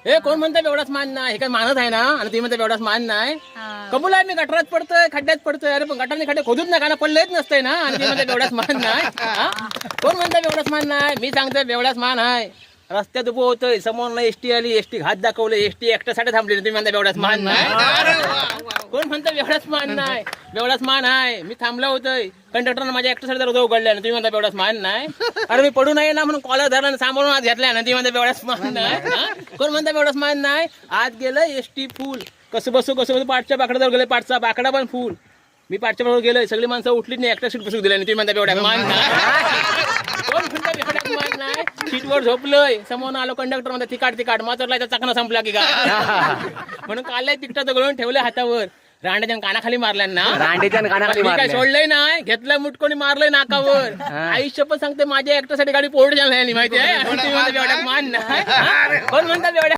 हे कोण म्हणतं एवढाच मान नाही, हे काय मानत आहे ना, आणि तुम्ही म्हणता एवढाच मान नाही. कबूल आहे, मी गटारात पडतोय, खड्ड्यात पडतोय, अरे पण गटारने खड्डे खोदूच नका ना, पडलेच नसतंय ना, आणि तुम्ही म्हणता एवढाच मान नाही. कोण म्हणतं एवढाच मान नाही, मी सांगतोय एवढाच मान आहे. रस्त्यात उभं होतोय, समोर एसटी आली, एसटी घात दाखवलं, एसटी एकट्यासाठी थांबली, तुम्ही म्हणता एवढाच मान नाही. कोण म्हणतं एवढाच मान नाही, एवढाच मान आहे. मी थांबला होतोय, कंडक्टरनं माझ्या एकट्यासाठी दरवाजा उघडला, तुम्ही म्हणता एवढाच मान नाही. अरे मी पडू नये ना म्हणून कॉलर धरला आणि सांभाळून आत घेतला ना, तुम्ही म्हणता एवढाच मान नाही. कोण म्हणता एवढाच मान नाही. आत गेलं एसटी फुल, कसं बसू पाठच्या बाकड्यावर गेलं, पाठचा बाकडा पण फुल. मी पाठच्या बरोबर गेलोय, सगळी माणसं उठलीच नाही, एकटा सीट बसू दिल्या, तुम्ही म्हणता एवढ्या मान नाही. कोण म्हणता एवढ्याच मान नाही. सीटवर झोपलोय, समोर आलो, कंडक्टर म्हणतात तिकाट माचरला, चाकणा संपला की काय म्हणून काढलाय तिकटाचं गळून ठेवलंय हातावर, रांड्याच्या कानाखाली मारल्या ना, काय सोडलंय नाही, घेतलं मुटकोणी मारलंय नाकावर. आयुष्य पण सांगते माझ्या एकट्यासाठी गाडी पोर्ट झाली माहिती आहे. मान नाही. कोण म्हणतात एवढ्या